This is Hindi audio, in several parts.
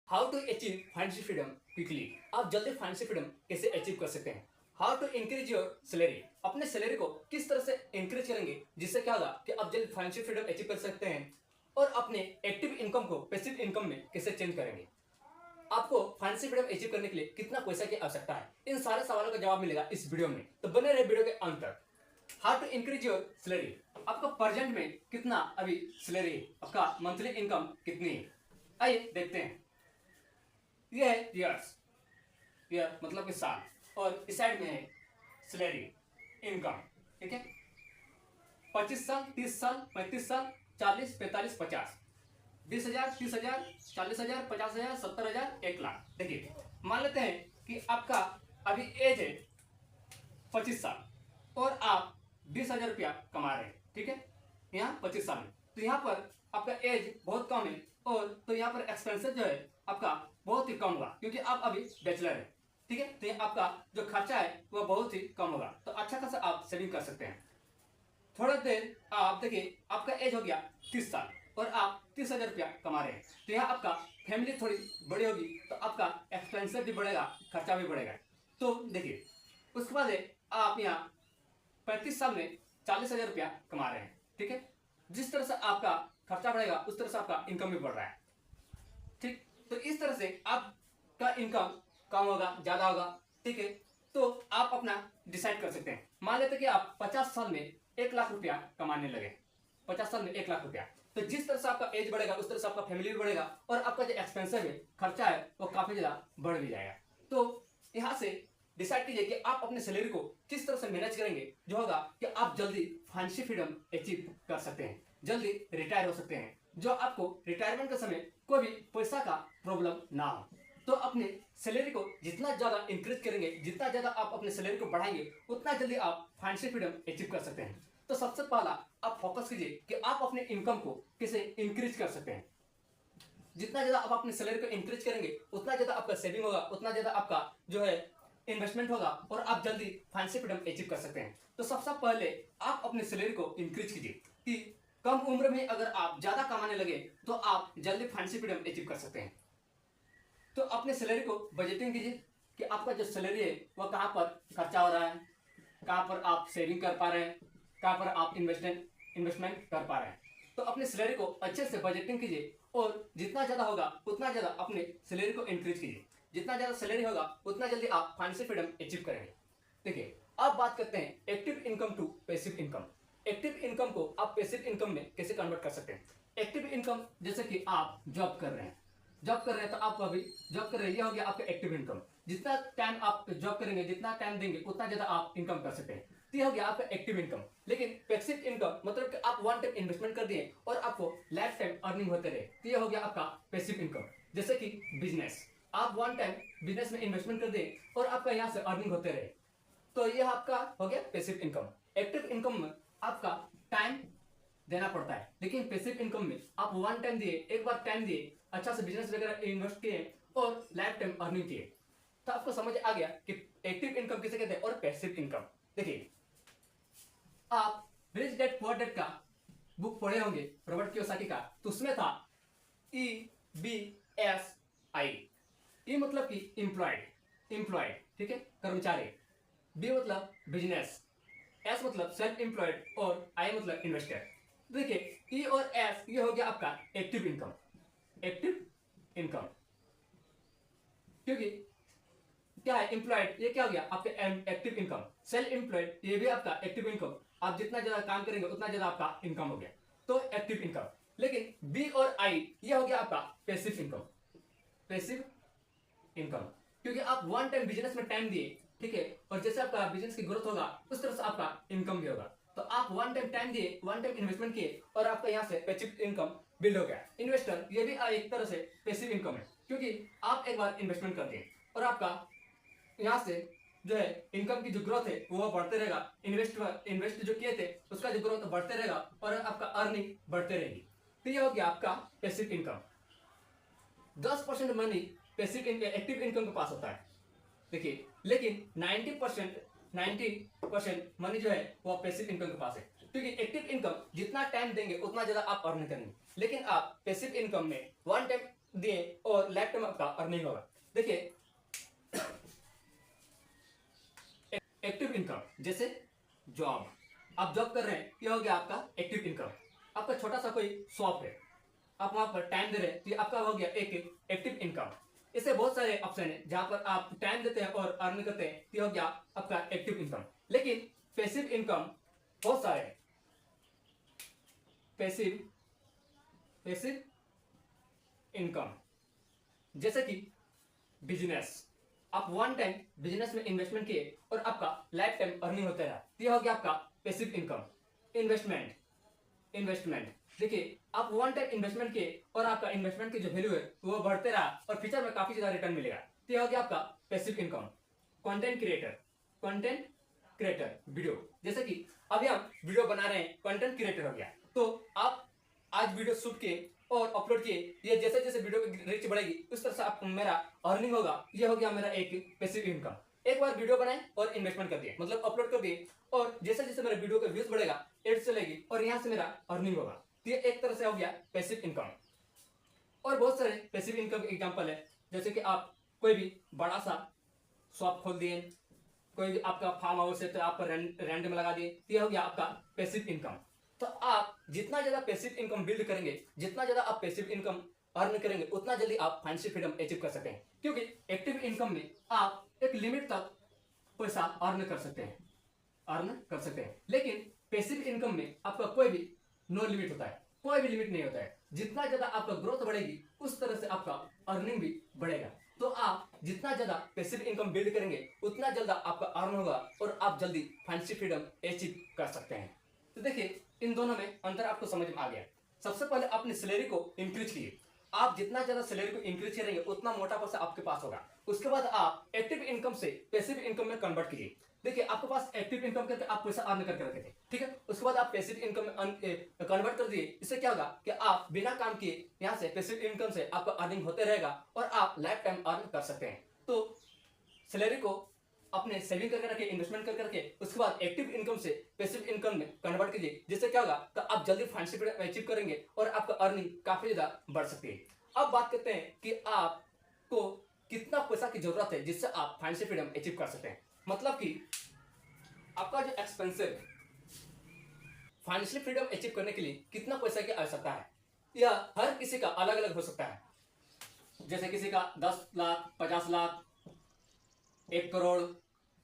How to achieve financial freedom quickly. आप जल्दी फाइनेंशियल फ्रीडम कैसे अचीव कर सकते हैं। How to increase your salary. अपने सैलरी को किस तरह से इंक्रीज करेंगे जिससे क्या होगा कि आप जल्दी फाइनेंशियल फ्रीडम अचीव कर सकते हैं। और अपने एक्टिव इनकम को पैसिव इनकम में कैसे चेंज करेंगे। आपको फाइनेंशियल फ्रीडम अचीव करने के लिए कितना पैसा की आवश्यकता है, इन सारे सवालों का जवाब मिलेगा इस वीडियो में, तो बने रहे वीडियो के अंत तक। How to increase your salary. आपका प्रेजेंट में कितना अभी सैलरी, आपका मंथली इनकम कितनी है, आइए देखते हैं। ये है ईयर्स, ईयर मतलब कि साल, और इस साइड में है सैलरी इनकम। ठीक है, 25 साल, 30 साल, 35 साल, 40, 45, 50, 20,000, 30,000, 40,000, 50,000, 70,000, 1,00,000। देखिए, मान लेते हैं कि आपका अभी एज है 25 साल और आप 20,000 रुपया कमा रहे हैं। ठीक है, यहाँ 25 साल में, तो यहाँ पर आपका एज बहुत कम है, और तो यहाँ पर एक्सपेंसेस जो है आपका बहुत ही कम होगा, क्योंकि आप अभी बैचलर है। ठीक है, तो ये आपका जो खर्चा है वह बहुत ही कम होगा, तो अच्छा खासा आप सेविंग कर सकते हैं। थोड़ा देर आप देखिए, आपका एज हो गया 30 साल और आप 30,000 रुपया कमा रहे हैं, तो यहाँ आपका फैमिली थोड़ी बड़ी होगी, तो आपका एक्सपेंसेस भी बढ़ेगा, खर्चा भी बढ़ेगा। तो देखिए, उसके बाद आप यहाँ 35 साल में 40,000 रुपया कमा रहे हैं। ठीक है, जिस तरह से आपका खर्चा बढ़ेगा उस तरह से आपका इनकम भी बढ़ रहा है। ठीक, तो इस तरह से आपका इनकम कम होगा, ज्यादा होगा। ठीक है, तो आप अपना डिसाइड कर सकते हैं। मान लेते कि आप 50 साल में 1,00,000 रुपया कमाने लगे, 50 साल में 1,00,000 रुपया, तो जिस तरह से आपका एज बढ़ेगा उस तरह से आपका फैमिली भी बढ़ेगा, और आपका जो एक्सपेंसिव है, खर्चा है, वो काफी ज्यादा बढ़ भी जाएगा। तो यहाँ से डिसाइड कीजिए कि आप अपने सैलरी को किस तरह से मैनेज करेंगे, जो होगा कि आप जल्दी फाइनेंशियल फ्रीडम अचीव कर सकते हैं, जल्दी रिटायर हो सकते हैं, जो आपको रिटायरमेंट के समय कोई भी पैसा का प्रॉब्लम ना हो। तो अपने सैलरी को जितना ज्यादा इंक्रीज करेंगे, जितना ज्यादा आप अपने सैलरी को बढ़ाएंगे, उतना जल्दी आप फाइनेंशियल फ्रीडम अचीव कर सकते हैं। तो सबसे पहला आप फोकस कीजिए कि आप अपने इनकम को कैसे इंक्रीज कर सकते हैं। जितना ज्यादा आप अपने सैलरी को इंक्रीज करेंगे, उतना ज्यादा आपका सेविंग होगा, उतना ज्यादा आपका जो है इन्वेस्टमेंट होगा, और आप जल्दी फाइनेंशियल फ्रीडम अचीव कर सकते हैं। तो सबसे पहले आप अपने सैलरी को इंक्रीज कीजिए कि कम उम्र में अगर आप ज्यादा कमाने लगे तो आप जल्दी फाइनेंशियल फ्रीडम अचीव कर सकते हैं। तो अपने सैलरी को बजटिंग कीजिए कि आपका जो सैलरी है वह कहाँ पर खर्चा हो रहा है, कहाँ पर आप सेविंग कर पा रहे हैं, कहाँ पर आप इन्वेस्टमेंट कर पा रहे हैं। तो अपने सैलरी को अच्छे से बजटिंग कीजिए, और जितना ज्यादा होगा उतना ज्यादा अपने सैलरी को इंक्रीज कीजिए। जितना ज्यादा सैलरी होगा उतना जल्दी आप फाइनेंशियल फ्रीडम अचीव करेंगे। देखिए, अब बात करते हैं active income to passive income. Active income को आप पैसिव इनकम में कैसे कन्वर्ट कर सकते हैं। एक्टिव इनकम, जैसे कि आप जॉब कर रहे हैं, तो आप अभी जॉब कर रहे हैं, ये हो गया आपका एक्टिव इनकम। जितना टाइम आप जॉब करेंगे, जितना टाइम देंगे, उतना ज्यादा आप इनकम कर सकते हैं। तो ये हो गया आपका एक्टिव इनकम। लेकिन पैसिव इनकम मतलब कि आप वन टाइम इन्वेस्टमेंट कर दिए और आपको लाइफ टाइम अर्निंग होते रहे, तो ये हो गया आपका पैसिव इनकम। जैसे कि बिजनेस, आप वन टाइम बिजनेस में इन्वेस्टमेंट कर दिए और आपका यहाँ से अर्निंग होते रहे, तो ये आपका हो गया पैसिव इनकम। एक्टिव इनकम में आपका टाइम देना पड़ता है, लेकिन पैसिव इनकम में आप वन टाइम दिए, एक बार टाइम दिए, अच्छा से बिजनेस वगैरह इन्वेस्ट किए और लाइफ टाइम अर्निंग किए। तो आपको समझ आ गया कि एक्टिव इनकम किसे कहते हैं और पैसिव इनकम। देखिए, आप रिच डैड पुअर डैड का बुक पढ़े होंगे, रॉबर्ट कियोसाकी का, तो उसमें था EBSI। ई मतलब कि एम्प्लॉयड, ठीक है, कर्मचारी। बी मतलब बिजनेस, एस मतलब सेल्फ एम्प्लॉयड, और आई मतलब इन्वेस्टर। देखिए, ई और एस ये हो गया आपका एक्टिव इनकम। एक्टिव इनकम क्योंकि क्या है, एम्प्लॉयड, ये क्या हो गया आपका एक्टिव इनकम। सेल्फ एम्प्लॉयड ये भी आपका एक्टिव इनकम, आप जितना ज्यादा काम करेंगे उतना ज्यादा आपका इनकम हो गया, तो एक्टिव इनकम। लेकिन बी और आई ये हो गया आपका पैसिव इनकम। पैसिव इनकम क्योंकि आप वन टाइम बिजनेस में टाइम दिए, ठीक है, और जैसे आपका बिजनेस की ग्रोथ होगा उस तरह से आपका इनकम भी होगा। तो आप वन टाइम टाइम दिए, वन टाइम इन्वेस्टमेंट किए, और आपका यहाँ से पैसिव इनकम बिल्ड हो गया। इन्वेस्टर ये भी एक तरह से पैसिव इनकम है, क्योंकि आप एक बार इन्वेस्टमेंट कर दिए और आपका यहाँ से जो है इनकम की जो ग्रोथ है वो बढ़ते रहेगा। इन्वेस्ट जो किए थे उसका जो ग्रोथ बढ़ते रहेगा और आपका अर्निंग बढ़ते रहेगी। तो ये हो गया आपका passive income. 10% money passive active income के पास होता है। देखिए, लेकिन 90% मनी जो है वो पैसिव इनकम के पास है, क्योंकि एक्टिव इनकम जितना टाइम देंगे उतना ज्यादा आप अर्न करेंगे। लेकिन आप पैसिव इनकम में वन टाइम दिए और लाइफ टाइम आपका अर्निंग होगा। देखिए एक्टिव इनकम जैसे जॉब, आप जॉब कर रहे हैं, ये हो गया आपका एक्टिव इनकम। आपका छोटा सा कोई शॉप है, आप वहां पर टाइम दे रहे हैं, तो ये आपका हो गया एक एक्टिव इनकम। इससे बहुत सारे ऑप्शन है जहां पर आप टाइम देते हैं और अर्न करते हैं, तो ये हो गया आपका एक्टिव इनकम। लेकिन पैसिव इनकम बहुत सारे हैं। पैसिव पैसिव इनकम जैसे कि बिजनेस, आप वन टाइम बिजनेस में इन्वेस्टमेंट किए और आपका लाइफ टाइम अर्निंग होता रहा, यह हो गया आपका पैसिव इनकम। इन्वेस्टमेंट इन्वेस्टमेंट देखिए, आप वन टाइम इन्वेस्टमेंट किए और आपका इन्वेस्टमेंट की जो वैल्यू है वो बढ़ते रहा और फ्यूचर में काफी ज्यादा रिटर्न मिलेगा, तो यह हो गया आपका passive income. Content creator video, जैसे कि अभी हम वीडियो बना रहे हैं, कंटेंट क्रिएटर हो गया। तो आप आज वीडियो शूट किए और अपलोड किए, ये जैसे जैसे वीडियो की रीच बढ़ेगी उस तरह से आप मेरा अर्निंग होगा, ये हो गया मेरा एक पैसिव इनकम। एक बार वीडियो बनाए और इन्वेस्टमेंट कर दिए, मतलब अपलोड कर दिए, और जैसे जैसे मेरा वीडियो का व्यूज बढ़ेगा, एड्स चलेगी और यहाँ से मेरा अर्निंग होगा, तो ये एक तरह से हो गया पैसिव इनकम। और बहुत सारे पैसिव इनकम के एग्जांपल है, जैसे कि आप कोई भी बड़ा सा शॉप खोल दिए, कोई भी आपका फार्म हाउस है तो आप रेंट में लगा दिए, तो ये हो गया आपका पैसिव इनकम। तो आप जितना ज्यादा पैसिव इनकम बिल्ड करेंगे, जितना ज्यादा आप पैसिव इनकम अर्न करेंगे, उतना जल्दी आप फाइनेंशियल फ्रीडम अचीव कर सकते हैं। क्योंकि एक्टिव इनकम में आप एक लिमिट तक पैसा अर्न कर सकते हैं, लेकिन पैसिव इनकम में आपका कोई भी नो लिमिट होता है, कोई भी लिमिट नहीं होता है। जितना ज्यादा आपका ग्रोथ बढ़ेगी उस तरह से आपका अर्निंग भी बढ़ेगा। तो आप जितना ज्यादा पैसिव इनकम बिल्ड करेंगे, उतना ज्यादा आपका अर्न होगा और आप जल्दी फाइनेंशियल फ्रीडम अचीव कर सकते हैं। तो देखिए इन दोनों में अंतर आपको समझ में आ गया। सबसे पहले अपनी सैलरी को इंक्रीज कीजिए, आप जितना ज्यादा सैलरी को इंक्रीज करेंगे उतना मोटा पैसा आपके पास होगा। उसके बाद आप एक्टिव इनकम से पैसिव इनकम में कन्वर्ट कीजिए। देखिए आपके पास एक्टिव इनकम करके आप पैसा अर्न करके रखे थे, ठीक है, उसके बाद आप पैसिव इनकम में कन्वर्ट कर दिए। इससे क्या होगा कि आप बिना काम किए यहाँ से पैसिव इनकम से आपका अर्निंग होते रहेगा और आप लाइफ टाइम अर्न कर सकते हैं। तो सैलरी को अपने सेविंग करके रखे, इन्वेस्टमेंट करके रखे, उसके बाद एक्टिव इनकम से पैसिव इनकम में कन्वर्ट कीजिए। जिससे क्या होगा कि आप जल्दी फाइनेंशियल फ्रीडम अचीव करेंगे और आपका अर्निंग काफी ज्यादा बढ़ सकती है। अब बात करते हैं कि आपको कितना पैसा की जरूरत है जिससे आप फाइनेंशियल फ्रीडम अचीव कर सकते हैं। मतलब कि आपका जो एक्सपेंसिव फाइनेंशियल फ्रीडम अचीव करने के लिए कितना पैसा की आवश्यकता है, यह हर किसी का अलग अलग हो सकता है। जैसे किसी का 10 लाख, 50 लाख, 1 करोड़,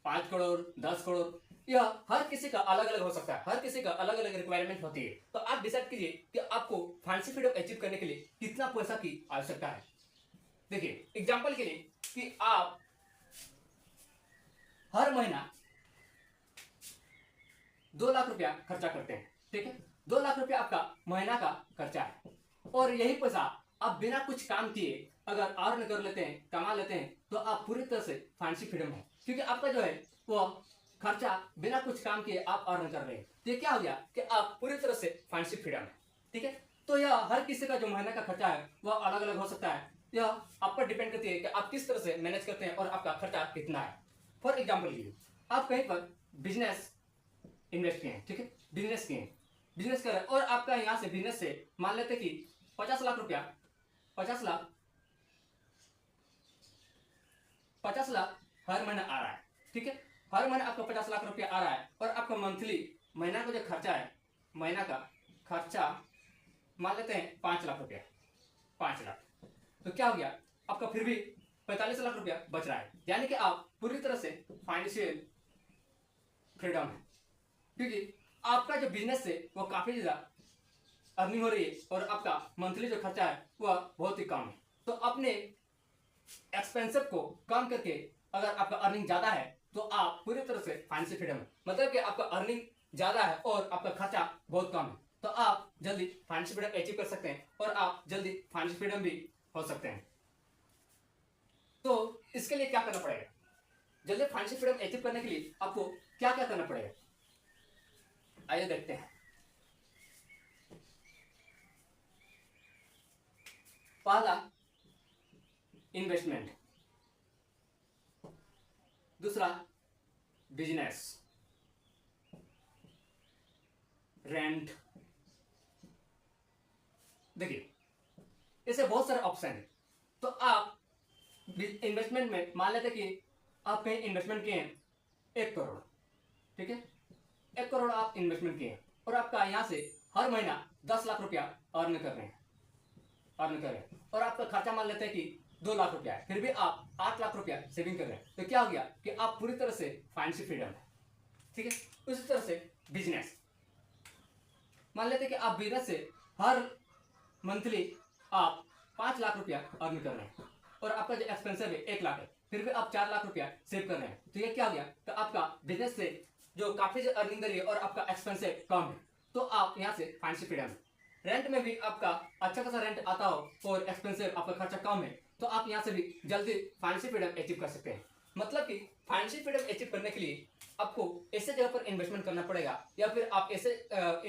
5 करोड़, 10 करोड़, यह हर किसी का अलग अलग हो सकता है। हर किसी का अलग अलग रिक्वायरमेंट होती है। तो आप डिसाइड कीजिए कि आपको फाइनेंशियल फ्रीडम अचीव करने के लिए कितना पैसा की आवश्यकता है। देखिए एग्जांपल के लिए कि आप हर महीना 2 लाख रुपया खर्चा करते हैं, ठीक है, 2 लाख रुपया आपका महीना का खर्चा है, और यही पैसा आप बिना कुछ काम किए अगर अर्न कर लेते हैं, कमा लेते हैं, तो आप पूरी तरह से फाइनेंशियल फ्रीडम है। क्योंकि आपका जो है वो खर्चा बिना कुछ काम किए आप अर्न कर रहे हैं, तो ये क्या हो गया कि आप पूरी तरह से फाइनेंशियल फ्रीडम है, ठीक है। तो यह हर किसी का जो महीने का खर्चा है वह अलग अलग हो सकता है। यह आप पर डिपेंड करती है कि आप किस तरह से मैनेज करते हैं और आपका खर्चा कितना है। फॉर एग्जाम्पल लीजिए, आप कहीं पर बिजनेस इन्वेस्ट किए हैं, ठीक है, बिजनेस किए हैं, बिजनेस कर रहे हैं, और आपका यहाँ से बिजनेस से मान लेते कि 50 लाख रुपया, 50 लाख हर महीना आ रहा है, ठीक है, हर महीना आपका 50 लाख रुपया आ रहा है, और आपका मंथली महीना का जो खर्चा है, महीना का खर्चा मान लेते हैं 5 लाख रुपया, 5 लाख, तो क्या हो गया आपका फिर भी 45 लाख रुपया बच रहा है। यानी कि आप पूरी तरह से फाइनेंशियल फ्रीडम है, क्योंकि आपका जो बिजनेस है वो काफी ज्यादा अर्निंग हो रही है और आपका मंथली जो खर्चा है वह बहुत ही कम है। तो अपने एक्सपेंसिव को कम करके अगर आपका अर्निंग ज्यादा है तो आप पूरी तरह से फाइनेंशियल फ्रीडम है। मतलब कि आपका अर्निंग ज्यादा है और आपका खर्चा बहुत कम है, तो आप जल्दी फाइनेंशियल फ्रीडम अचीव कर सकते हैं और आप जल्दी फाइनेंशियल फ्रीडम भी हो सकते हैं। तो इसके लिए क्या करना पड़ेगा, जल्दी फाइनेंशियल फ्रीडम अचीव करने के लिए आपको क्या क्या करना पड़ेगा, आइए देखते हैं। पहला इन्वेस्टमेंट, दूसरा बिजनेस, रेंट। देखिए ऐसे बहुत सारे ऑप्शन है, तो आप इन्वेस्टमेंट में मान लेते कि आप कहीं इन्वेस्टमेंट किए हैं 1 करोड़, ठीक है, 1 करोड़ आप इन्वेस्टमेंट किए और आपका यहाँ से हर महीना 10 लाख रुपया अर्न कर रहे हैं, और आपका खर्चा मान लेते हैं कि 2 लाख रुपया है, फिर भी आप 8 लाख रुपया सेविंग कर रहे हैं। तो क्या हो गया कि आप पूरी तरह से फाइनेंशियल फ्रीडम है, ठीक है। उसी तरह से बिजनेस, मान लेते हैं कि आप बिजनेस से हर मंथली आप 5 लाख रुपया अर्न कर रहे हैं और आपका जो एक्सपेंसिव है 1 लाख है, फिर भी आप 4 लाख रुपया सेव कर रहे हैं। तो ये क्या हो गया कि आपका बिजनेस से जो काफी जो अर्निंग कर रही है और आपका एक्सपेंसिव कम है, तो आप यहाँ से फाइनेंशियल फ्रीडम है। रेंट में भी आपका अच्छा खासा रेंट आता हो और एक्सपेंसिव आपका खर्चा कम है, तो आप यहाँ से भी जल्दी फाइनेंशियल फ्रीडम अचीव कर सकते हैं। मतलब कि फाइनेंशियल फ्रीडम अचीव करने के लिए आपको ऐसे जगह पर इन्वेस्टमेंट करना पड़ेगा, या फिर आप ऐसे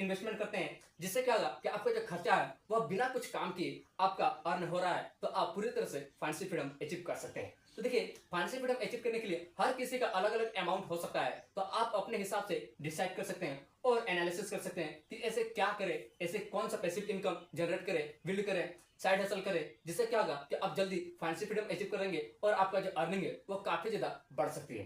इन्वेस्टमेंट करते हैं जिससे क्या होगा कि आपका जो खर्चा है वह बिना कुछ काम किए आपका अर्न हो रहा है, तो आप पूरी तरह से फाइनेंशियल फ्रीडम अचीव कर सकते हैं। तो देखिए, फाइनेंशियल फ्रीडम अचीव करने के लिए हर किसी का अलग अलग अमाउंट हो सकता है, तो आप अपने हिसाब से डिसाइड कर सकते हैं और एनालिसिस कर सकते हैं कि ऐसे क्या करें, ऐसे कौन सा पैसिव इनकम जनरेट करें, बिल्ड करें, साइड हसल करें, जिससे क्या होगा कि आप जल्दी फाइनेंशियल फ्रीडम अचीव करेंगे और आपका जो अर्निंग है वो काफी ज्यादा बढ़ सकती है।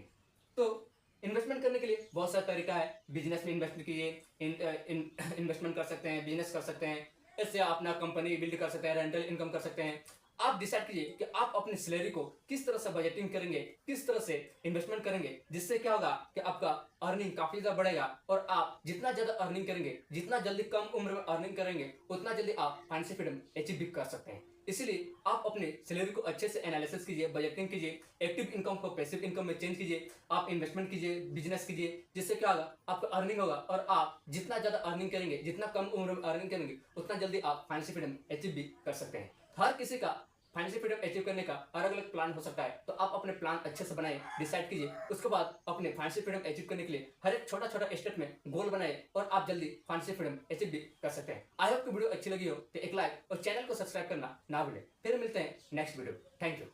तो इन्वेस्टमेंट करने के लिए बहुत सारा तरीका है। बिजनेस में इन्वेस्ट कीजिए, इन्वेस्टमेंट कर सकते हैं, बिजनेस कर सकते हैं, इससे आप अपना कंपनी बिल्ड कर सकते हैं, रेंटल इनकम कर सकते हैं। आप डिसाइड कीजिए कि आप अपनी सैलरी को किस तरह से बजटिंग करेंगे, किस तरह से इन्वेस्टमेंट करेंगे, जिससे क्या होगा कि आपका अर्निंग काफी ज्यादा बढ़ेगा और आप जितना ज्यादा अर्निंग करेंगे, जितना जल्दी कम उम्र में अर्निंग करेंगे, उतना जल्दी आप फाइनेंशियल फ्रीडम अचीव भी कर सकते हैं। इसीलिए आप अपने सैलरी को अच्छे से एनालिसिस कीजिए, बजटिंग कीजिए, एक्टिव इनकम को पैसिव इनकम में चेंज कीजिए, आप इन्वेस्टमेंट कीजिए, बिजनेस कीजिए, जिससे क्या होगा आपका अर्निंग होगा और आप जितना ज्यादा अर्निंग करेंगे, जितना कम उम्र में अर्निंग करेंगे, उतना जल्दी आप फाइनेंशियल फ्रीडम अचीव भी कर सकते हैं। हर किसी का फाइनेंशियल फ्रीडम अचीव करने का अलग अलग प्लान हो सकता है, तो आप अपने प्लान अच्छे से बनाए, डिसाइड कीजिए, उसके बाद अपने फाइनेंशियल फ्रीडम अचीव करने के लिए हर एक छोटा छोटा स्टेप में गोल बनाए और आप जल्दी फाइनेंशियल फ्रीडम अचीव भी कर सकते हैं। आई होप कि वीडियो अच्छी लगी हो तो एक लाइक और चैनल को सब्सक्राइब करना ना भूलें। फिर मिलते हैं नेक्स्ट वीडियो। Thank you.